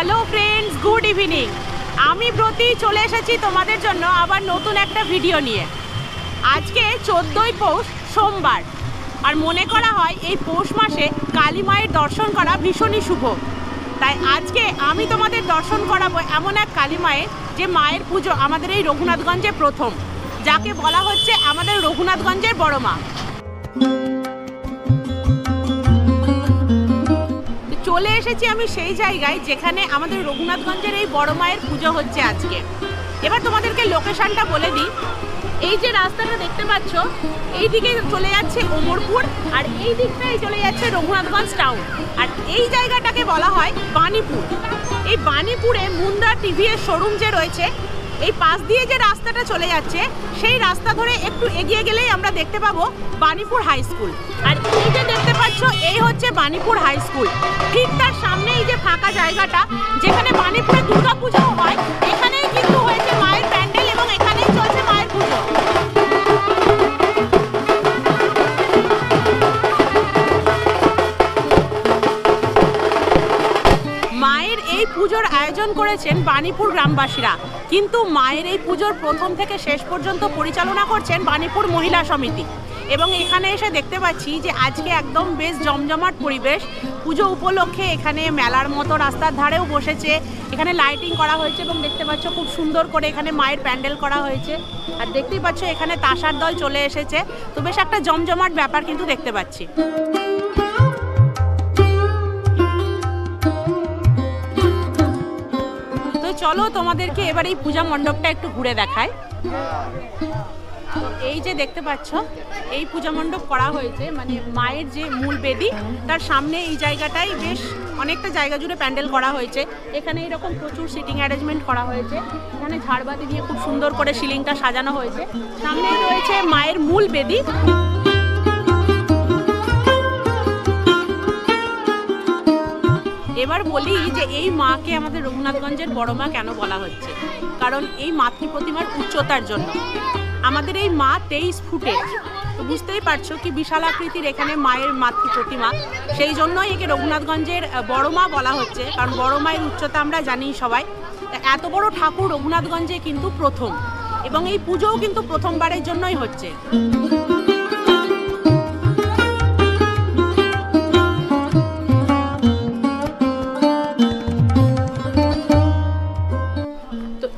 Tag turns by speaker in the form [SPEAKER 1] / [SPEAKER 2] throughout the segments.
[SPEAKER 1] Hello friends, good evening. আমি প্রতি চলে এসেছি তোমাদের জন্য আবার নতুন একটা ভিডিও নিয়ে। আজকে 14ই পৌষ, সোমবার, আর মনে করা হয় এই পৌষ মাসে কালী মায়ের দর্শন করা ভীষণই শুভ। তাই আজকে আমি তোমাদের দর্শন করাবো এমন এক কালী মায়ের, যে মায়ের পুজো আমাদের এই রঘুনাথগঞ্জে প্রথম, যাকে বলা হচ্ছে আমাদের রঘুনাথগঞ্জের বড় মা। চলে এসেছি আমি সেই জায়গায় যেখানে আমাদের রঘুনাথগঞ্জের এই বড় মায়ের পুজো হচ্ছে আজকে। এবার তোমাদেরকে লোকেশনটা বলে দিই। এই যে রাস্তাটা দেখতে পাচ্ছ, এই দিকে চলে যাচ্ছে ওমরপুর, আর এই দিকটাই চলে যাচ্ছে রঘুনাথগঞ্জ টাউন। আর এই জায়গাটাকে বলা হয় বাণীপুর। এই বাণীপুরে মুন্ডা টিভিএস শোরুম যে রয়েছে, এই পাশ দিয়ে যে রাস্তাটা চলে যাচ্ছে, সেই রাস্তা ধরে একটু এগিয়ে গেলেই আমরা দেখতে পাবো বাণীপুর হাই স্কুল। আর এই যে দেখতে পাচ্ছ, এই হচ্ছে বাণীপুর হাই স্কুল। ঠিক তার সামনে এই যে ফাঁকা জায়গাটা, যেখানে বাণীপুরে দুর্গাপুজো হয়, এখানেই কিন্তু হয়েছে মায়ের প্যান্ডেল এবং এখানেই চলছে মায়ের পুজো। মায়ের এই পুজোর আয়োজন করেছেন বাণীপুর গ্রামবাসীরা, কিন্তু মায়ের এই পুজোর প্রথম থেকে শেষ পর্যন্ত পরিচালনা করছেন বাণীপুর মহিলা সমিতি। এবং এখানে এসে দেখতে পাচ্ছি যে আজকে একদম বেশ জমজমাট পরিবেশ। পুজো উপলক্ষে এখানে মেলার মতো রাস্তার ধারেও বসেছে, এখানে লাইটিং করা হয়েছে এবং দেখতে পাচ্ছ খুব সুন্দর করে এখানে মায়ের প্যান্ডেল করা হয়েছে। আর দেখতেই পাচ্ছ এখানে তাসার দল চলে এসেছে, তো বেশ একটা জমজমাট ব্যাপার কিন্তু দেখতে পাচ্ছি। তো চলো তোমাদেরকে এবার এই পূজা মণ্ডপটা একটু ঘুরে দেখায়। এই যে দেখতে পাচ্ছ, এই পূজা মণ্ডপ করা হয়েছে মানে মায়ের যে মূল বেদি, তার সামনে এই জায়গাটাই বেশ অনেকটা জায়গা জুড়ে প্যান্ডেল করা হয়েছে। এখানে এরকম প্রচুর সিটিং অ্যারেঞ্জমেন্ট করা হয়েছে, এখানে ঝাড়বাতি দিয়ে খুব সুন্দর করে সিলিংটা সাজানো হয়েছে। সামনে রয়েছে মায়ের মূল বেদি। এবার বলি যে এই মাকে আমাদের রঘুনাথগঞ্জের বড় মা কেন বলা হচ্ছে, কারণ এই মাতৃ প্রতিমার উচ্চতার জন্য। আমাদের এই মা 23 ফুটের, তো বুঝতেই পারছো কি বিশাল আকৃতির এখানে মায়ের মাতৃ প্রতিমা। সেই জন্যই একে রঘুনাথগঞ্জের বড় মা বলা হচ্ছে, কারণ বড় মায়ের উচ্চতা আমরা জানি সবাই। এত বড় ঠাকুর রঘুনাথগঞ্জে কিন্তু প্রথম, এবং এই পুজোও কিন্তু প্রথমবারের জন্যই হচ্ছে।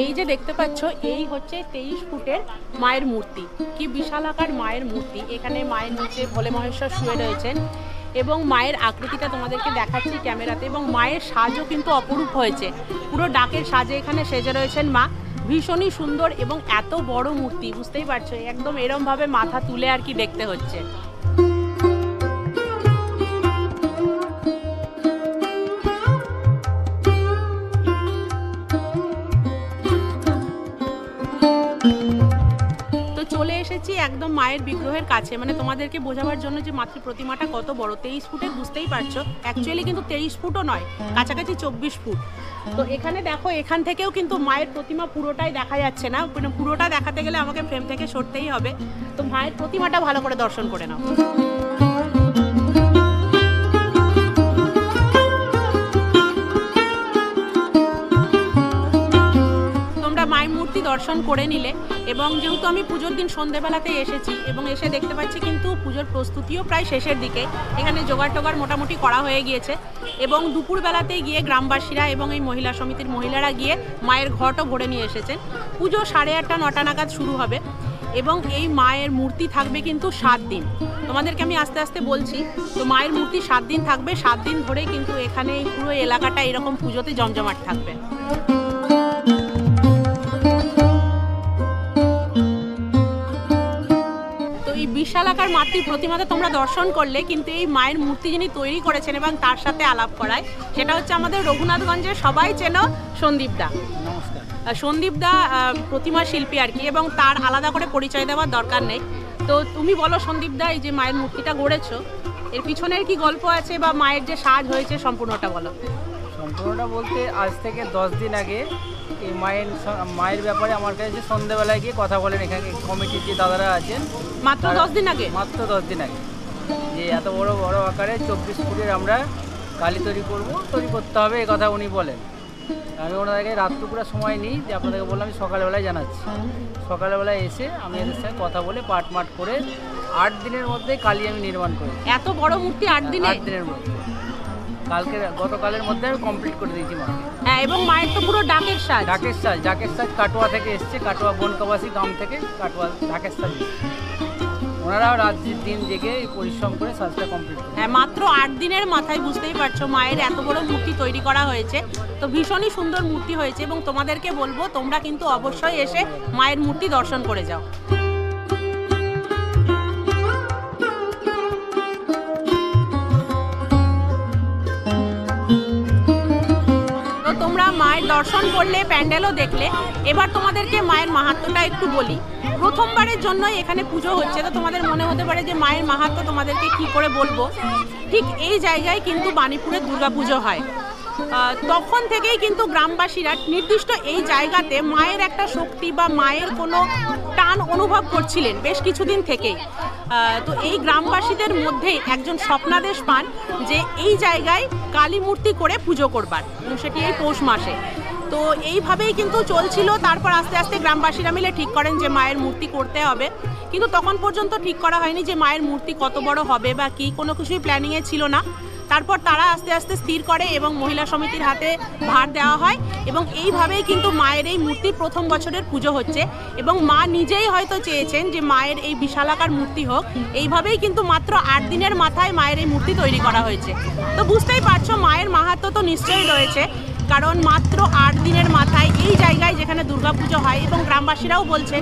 [SPEAKER 1] এই যে দেখতে পাচ্ছ, এই হচ্ছে 23 ফুটের মায়ের মূর্তি। কি বিশালাকার মায়ের মূর্তি। এখানে মায়ের নিচে ভোলে মহেশ্বর শুয়ে রয়েছেন, এবং মায়ের আকৃতিটা তোমাদেরকে দেখাচ্ছি ক্যামেরাতে। এবং মায়ের সাজও কিন্তু অপরূপ হয়েছে, পুরো ডাকের সাজে এখানে সেজে রয়েছেন মা। ভীষণই সুন্দর এবং এত বড় মূর্তি, বুঝতেই পারছো একদম এরম ভাবে মাথা তুলে আর কি দেখতে হচ্ছে। চলে এসেছি একদম মায়ের বিগ্রহের কাছে, মানে তোমাদেরকে বোঝাবার জন্য যে মাতৃ প্রতিমাটা কত বড়। 23 ফুটের, বুঝতেই পারছো। অ্যাকচুয়ালি কিন্তু 23 ফুটও নয়, কাছাকাছি 24 ফুট। তো এখানে দেখো, এখান থেকেও কিন্তু মায়ের প্রতিমা পুরোটাই দেখা যাচ্ছে না, পুরোটা দেখাতে গেলে আমাকে ফ্রেম থেকে সরতেই হবে। তো মায়ের প্রতিমাটা ভালো করে দর্শন করে নাও। মায়ের মূর্তি দর্শন করে নিলে, এবং যেহেতু আমি পুজোর দিন সন্ধ্যেবেলাতেই এসেছি, এবং এসে দেখতে পাচ্ছি কিন্তু পুজোর প্রস্তুতিও প্রায় শেষের দিকে। এখানে জোগাড় টোগাড় মোটামুটি করা হয়ে গিয়েছে, এবং দুপুরবেলাতেই গিয়ে গ্রামবাসীরা এবং এই মহিলা সমিতির মহিলারা গিয়ে মায়ের ঘটও ভরে নিয়ে এসেছেন। পুজো 8:30 9টা নাগাদ শুরু হবে, এবং এই মায়ের মূর্তি থাকবে কিন্তু 7 দিন। তোমাদেরকে আমি আস্তে আস্তে বলছি। তো মায়ের মূর্তি 7 দিন থাকবে, 7 দিন ধরে কিন্তু এখানে এই পুরো এলাকাটা এরকম পুজোতে জমজমাট থাকবে। বিশালাকার মাতৃ প্রতিমাতে তোমরা দর্শন করলে, কিন্তু এই মায়ের মূর্তি যিনি তৈরি করেছেন এবং তার সাথে আলাপ করায়, সেটা হচ্ছে আমাদের রঘুনাথগঞ্জের সবাই চেনো সন্দীপ দা।
[SPEAKER 2] নমস্কার।
[SPEAKER 1] সন্দীপ দা প্রতিমা শিল্পী আর কি, এবং তার আলাদা করে পরিচয় দেওয়ার দরকার নেই। তো তুমি বলো সন্দীপ দা, এই যে মায়ের মূর্তিটা গড়েছো, এর পিছনের কি গল্প আছে, বা মায়ের যে সাজ হয়েছে সম্পূর্ণটা বলো।
[SPEAKER 2] সম্পূর্ণটা বলতে আজ থেকে 10 দিন আগে এই মায়ের ব্যাপারে আমার কাছে সন্ধ্যেবেলায় গিয়ে কথা বলেন এখানে কমিটির যে দাদারা আছেন।
[SPEAKER 1] মাত্র 10 দিন আগে?
[SPEAKER 2] মাত্র 10 দিন আগে, যে এত বড় বড় আকারে 24 ফুটের আমরা কালী তৈরি করতে হবে, এই কথা উনি বলেন। আমি ওনাদেরকে রাত্রিপুরা সময় নিই, যে আপনাদেরকে বললাম আমি সকালবেলায় জানাচ্ছি। সকালবেলায় এসে আমি এদের সঙ্গে কথা বলে পাট করে 8 দিনের মধ্যে কালী আমি নির্মাণ করি।
[SPEAKER 1] এত বড় মূর্তি 8 দিনে?
[SPEAKER 2] 8 দিনের মধ্যে, গতকালের মধ্যে আমি কমপ্লিট করে দিয়েছি মাকে।
[SPEAKER 1] হ্যাঁ, এবং মায়ের তো পুরো ডাকের সাজ।
[SPEAKER 2] ডাকের সাজ কাটোয়া থেকে এসছে, কাটোয়া বনকাবাসী গ্রাম থেকে কাটোয়া ডাকের সাজ। ওনারাও রাত দিন জেগে পরিশ্রম করে সাজটা কমপ্লিট করে।
[SPEAKER 1] হ্যাঁ, মাত্র 8 দিনের মাথায় বুঝতেই পারছো মায়ের এত বড় মূর্তি তৈরি করা হয়েছে। তো ভীষণই সুন্দর মূর্তি হয়েছে এবং তোমাদেরকে বলবো তোমরা কিন্তু অবশ্যই এসে মায়ের মূর্তি দর্শন করে যাও। তোমরা মায়ের দর্শন করলে, প্যান্ডেলও দেখলে, এবার তোমাদেরকে মায়ের মাহাত্ম্যটা একটু বলি। প্রথমবারের জন্যই এখানে পুজো হচ্ছে, তো তোমাদের মনে হতে পারে যে মায়ের মাহাত্ম্য তোমাদেরকে কি করে বলবো। ঠিক এই জায়গায় কিন্তু বাণীপুরের দুর্গাপুজো হয়। তখন থেকেই কিন্তু গ্রামবাসীরা নির্দিষ্ট এই জায়গাতে মায়ের একটা শক্তি বা মায়ের কোনো টান অনুভব করছিলেন বেশ কিছুদিন থেকেই। তো এই গ্রামবাসীদের মধ্যেই একজন স্বপ্নাদেশ পান যে এই জায়গায় কালী মূর্তি করে পুজো করবার, এবং সেটি এই পৌষ মাসে। তো এইভাবেই কিন্তু চলছিল। তারপর আস্তে আস্তে গ্রামবাসীরা মিলে ঠিক করেন যে মায়ের মূর্তি করতে হবে, কিন্তু তখন পর্যন্ত ঠিক করা হয়নি যে মায়ের মূর্তি কত বড় হবে বা কি, কোনো কিছুই প্ল্যানিংয়ে ছিল না। তারপর তারা আস্তে আস্তে স্থির করে এবং মহিলা সমিতির হাতে ভার দেওয়া হয়, এবং এইভাবেই কিন্তু মায়ের এই মূর্তির প্রথম বছরের পুজো হচ্ছে। এবং মা নিজেই হয়তো চেয়েছেন যে মায়ের এই বিশালাকার মূর্তি হোক, এইভাবেই কিন্তু মাত্র 8 দিনের মাথায় মায়ের এই মূর্তি তৈরি করা হয়েছে। তো বুঝতেই পারছো মায়ের মাহাত্ম্য তো নিশ্চয়ই রয়েছে, কারণ মাত্র 8 দিনের মাথায় এই জায়গায় যেখানে দুর্গাপুজো হয়, এবং গ্রামবাসীরাও বলছেন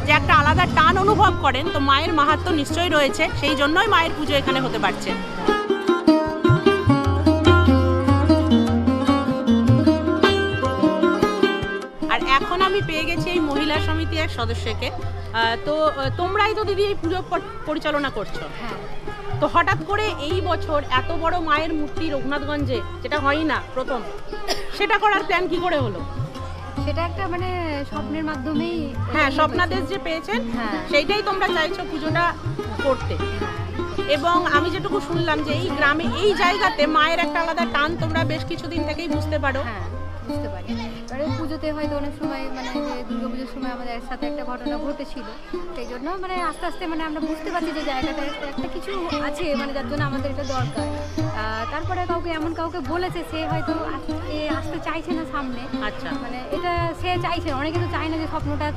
[SPEAKER 1] যে একটা আলাদা টান অনুভব করেন, তো মায়ের মাহাত্ম্য নিশ্চয়ই রয়েছে, সেই জন্যই মায়ের পুজো এখানে হতে পারছে। আর এখন আমি পেয়ে গেছি এই মহিলা সমিতির এক সদস্যকে। তো তোমরাই তো দিদি এই পুজো পরিচালনা করছো।
[SPEAKER 3] হ্যাঁ।
[SPEAKER 1] তো হঠাৎ করে এই বছর এত বড় মায়ের মূর্তি রঘুনাথগঞ্জে, যেটা হয় না প্রথম, সেটা করার প্ল্যান কি করে হলো?
[SPEAKER 3] সেটা একটা মানে স্বপ্নের মাধ্যমেই।
[SPEAKER 1] হ্যাঁ, স্বপ্নাদেশ যে পেয়েছেন,
[SPEAKER 3] হ্যাঁ,
[SPEAKER 1] সেইটাই তোমরা চাইছো পুজোটা করতে। এবং আমি যেটুকু শুনলাম যে এই গ্রামে এই জায়গাতে মায়ের একটা আলাদা টান তোমরা বেশ কিছুদিন থেকেই বুঝতে পারো।
[SPEAKER 3] হ্যাঁ, বুঝতে পারি। এবারে পুজোতে হয়তো অনেক সময় মানে দুর্গা পুজোর সময় আমাদের সাথে একটা ঘটনা ঘটেছিল, সেই জন্য মানে আস্তে আস্তে মানে আমরা বুঝতে পারছি যে জায়গাটা একটা কিছু আছে, মানে যার জন্য আমাদের এটা দরকার। তারপরে কাউকে বলেছে, সে হয়তো আসতে চাইছে না সামনে।
[SPEAKER 1] আচ্ছা,
[SPEAKER 3] মানে এটা সে চাইছে, অনেকে তো চায় না যে স্বপ্নটা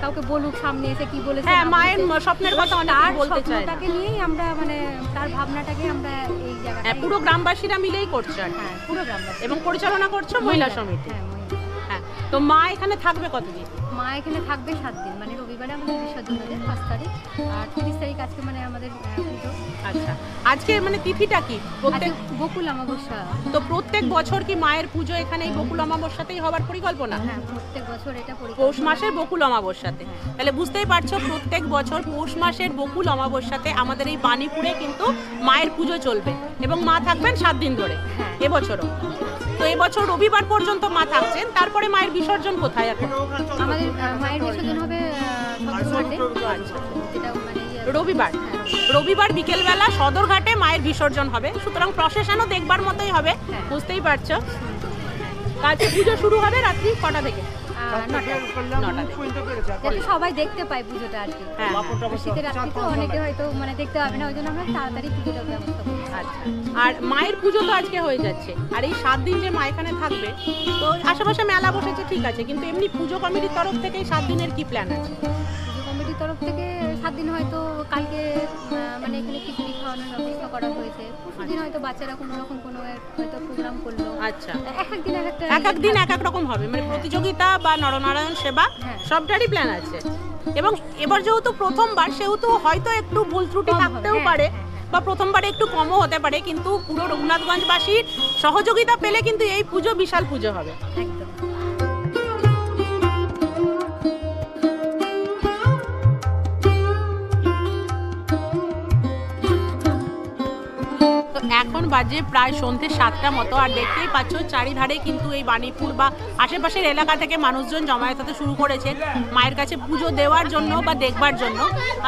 [SPEAKER 3] কাউকে বলুক সামনে এসে কি বলেছে।
[SPEAKER 1] হ্যাঁ, মায়ের স্বপ্নের কথা অনেকে বলতে চায় না।
[SPEAKER 3] তাকে নিয়েই আমরা মানে তার ভাবনাটাকে আমরা এই জায়গাটা
[SPEAKER 1] পুরো গ্রামবাসীরা মিলেই করছে।
[SPEAKER 3] হ্যাঁ, পুরো গ্রামবাসী।
[SPEAKER 1] এবং পরিচালনা করছো মহিলা সমিতি।
[SPEAKER 3] হ্যাঁ,
[SPEAKER 1] হ্যাঁ। তো মা এখানে থাকবে কতদিন?
[SPEAKER 3] মা এখানে থাকবে 7 দিন, মানে রবিবারে আমাদের বিসর্জন হবে 5 তারিখ, আর 30 তারিখ আজকে মানে আমাদের পুজো।
[SPEAKER 1] আচ্ছা, আজকে মানে তিথিটা কি? প্রত্যেক
[SPEAKER 3] বকুল অমাবস্যা।
[SPEAKER 1] তো প্রত্যেক বছর কি মায়ের পুজো এখানে এই বকুল অমাবস্যাতেই হবার পরিকল্পনা?
[SPEAKER 3] হ্যাঁ, প্রত্যেক বছর এটা
[SPEAKER 1] পৌষ মাসের বকুল অমাবস্যাতে। তাহলে বুঝতেই পারছো প্রত্যেক বছর পৌষ মাসের বকুল অমাবস্যাতে আমাদের এই বাণীপুরে কিন্তু মায়ের পুজো চলবে, এবং মা থাকবেন 7 দিন ধরে এবছরও। তো এবছর রবিবার পর্যন্ত মা থাকছেন, তারপরে মায়ের বিসর্জন কোথায় এখন?
[SPEAKER 3] আমাদের মায়ের বিসর্জন হবে
[SPEAKER 1] রবিবার বিকেলবেলা সদরঘাটে মায়ের বিসর্জন হবে। সুতরাং প্রসেশনও দেখবার মতোই হবে, বুঝতেই পারছো। কালকে পুজো শুরু হবে রাত্রি কটা থেকে? 9টা থেকে।
[SPEAKER 3] সবাই দেখতে পায় পুজোটা আর কি। শীতের রাত্রি তো অনেকে হয়তো মানে দেখতে পাবে না, ওই জন্য আমরা তাড়াতাড়ি পুজোটা ব্যবস্থা করি।
[SPEAKER 1] আচ্ছা, আর মায়ের পুজো তো আজকে হয়ে যাচ্ছে, আর এই 7 দিন যে মা এখানে থাকবে, তো আশেপাশে মেলা বসেছে ঠিক আছে, কিন্তু এমনি পুজো কমিটির তরফ থেকে এই 7 দিনের কি প্ল্যান আছে?
[SPEAKER 3] পুজো কমিটির তরফ থেকে 7 দিন হয়তো কালকে মানে এখানে খিচুড়ি খাওয়ানোর ব্যবস্থা করা হয়েছে, পরশুদিন হয়তো বাচ্চারা কোনো রকম কোনো হয়তো প্রোগ্রাম করলো।
[SPEAKER 1] আচ্ছা,
[SPEAKER 3] এক এক
[SPEAKER 1] দিন এক এক রকম হবে, মানে প্রতিযোগিতা বা নরনারায়ণ সেবা সবটারই প্ল্যান আছে। এবং এবার যেহেতু প্রথমবার, সেহেতু হয়তো একটু ভুল ত্রুটি থাকতেও পারে, বা প্রথমবারে একটু কমও হতে পারে, কিন্তু পুরো রঘুনাথগঞ্জবাসীর সহযোগিতা পেলে কিন্তু এই পুজো বিশাল পুজো হবে।
[SPEAKER 3] একদম।
[SPEAKER 1] এখন বাজে প্রায় সন্ধ্যে 7টা মতো, আর দেখতেই পাচ্ছ চারিধারে কিন্তু এই বাণীপুর বা আশেপাশের এলাকা থেকে মানুষজন জমায়েত হতে শুরু করেছে মায়ের কাছে পুজো দেওয়ার জন্য বা দেখবার জন্য।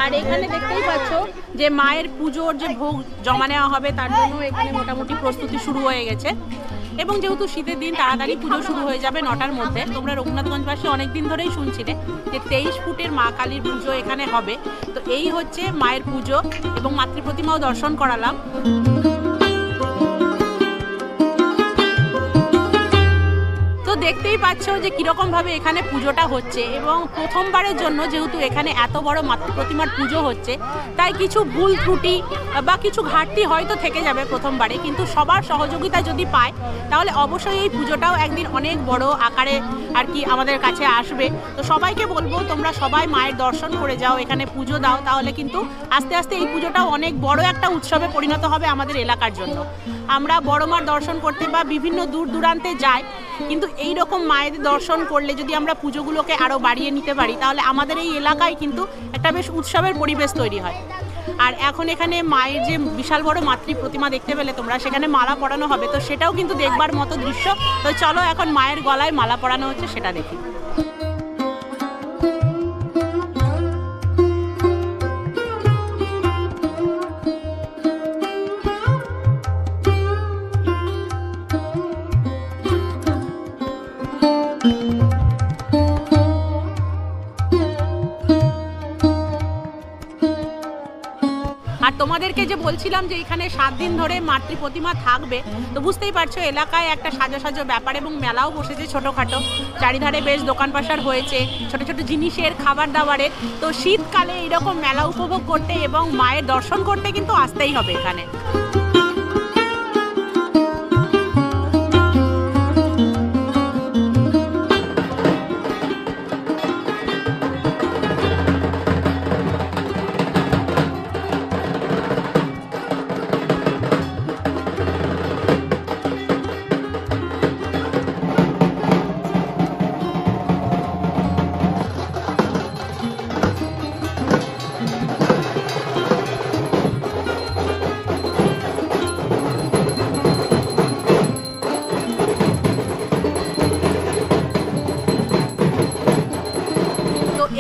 [SPEAKER 1] আর এখানে দেখতেই পাচ্ছ যে মায়ের পুজোর যে ভোগ জমা নেওয়া হবে, তার জন্য এখানে মোটামুটি প্রস্তুতি শুরু হয়ে গেছে। এবং যেহেতু শীতের দিন তাড়াতাড়ি পুজো শুরু হয়ে যাবে 9টার মধ্যে। তোমরা রঘুনাথগঞ্জবাসী অনেক দিন ধরেই শুনছিলে যে 23 ফুটের মা কালীর পুজো এখানে হবে। তো এই হচ্ছে মায়ের পুজো এবং মাতৃ প্রতিমাও দর্শন করালাম। তো দেখতেই পাচ্ছ যে কিরকম ভাবে এখানে পুজোটা হচ্ছে এবং প্রথমবারের জন্য যেহেতু এখানে এত বড় মাতৃ প্রতিমার পুজো হচ্ছে তাই কিছু ভুল ত্রুটি বা কিছু ঘাটতি হয়তো থেকে যাবে প্রথমবারে, কিন্তু সবার সহযোগিতা যদি পায় তাহলে অবশ্যই এই পুজোটাও একদিন অনেক বড় আকারে আর কি আমাদের কাছে আসবে। তো সবাইকে বলবো তোমরা সবাই মায়ের দর্শন করে যাও, এখানে পুজো দাও, তাহলে কিন্তু আস্তে আস্তে এই পুজোটাও অনেক বড় একটা উৎসবে পরিণত হবে আমাদের এলাকার জন্য। আমরা বড় মার দর্শন করতে বা বিভিন্ন দূর দূরান্তে যাই, কিন্তু এই রকম মায়ের দর্শন করলে যদি আমরা পুজোগুলোকে আরও বাড়িয়ে নিতে পারি তাহলে আমাদের এই এলাকায় কিন্তু একটা বেশ উৎসবের পরিবেশ তৈরি হয়। আর এখন এখানে মায়ের যে বিশাল বড় মাতৃ প্রতিমা দেখতে পেলে তোমরা, সেখানে মালা পরানো হবে, তো সেটাও কিন্তু দেখবার মতো দৃশ্য। তো চলো এখন মায়ের গলায় মালা পরানো হচ্ছে সেটা দেখি। আর তোমাদেরকে যে বলছিলাম যে এখানে 7 দিন ধরে মাতৃ প্রতিমা থাকবে, তো বুঝতেই পারছো এলাকায় একটা সাজো ব্যাপার এবং মেলাও বসেছে ছোটোখাটো, চারিধারে বেশ দোকান পাশার হয়েছে ছোট ছোট জিনিসের, খাবার দাবারের। তো শীতকালে এইরকম মেলা উপভোগ করতে এবং মায়ের দর্শন করতে কিন্তু আসতেই হবে এখানে।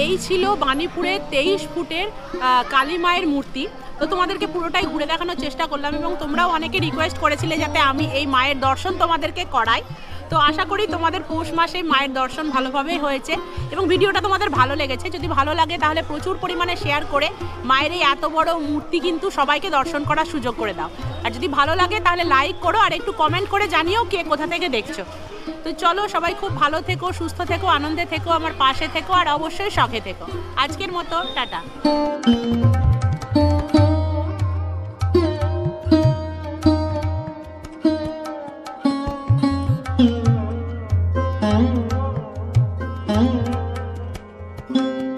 [SPEAKER 1] এই ছিল বাণীপুরের 23 ফুটের কালী মায়ের মূর্তি। তো তোমাদেরকে পুরোটাই ঘুরে দেখানোর চেষ্টা করলাম এবং তোমরাও অনেকে রিকোয়েস্ট করেছিলে যাতে আমি এই মায়ের দর্শন তোমাদেরকে করাই। তো আশা করি তোমাদের পৌষ মাসে মায়ের দর্শন ভালোভাবেই হয়েছে এবং ভিডিওটা তোমাদের ভালো লেগেছে। যদি ভালো লাগে তাহলে প্রচুর পরিমাণে শেয়ার করে মায়ের এই এত বড় মূর্তি কিন্তু সবাইকে দর্শন করার সুযোগ করে দাও। আর যদি ভালো লাগে তাহলে লাইক করো আর একটু কমেন্ট করে জানিও কে কোথা থেকে দেখছো। তো চলো সবাই খুব ভালো থেকো, সুস্থ থেকো, আনন্দে থেকো, আমার পাশে থেকো আর অবশ্যই শখে থেকো। আজকের মতো টাটা।
[SPEAKER 4] Mm-hmm.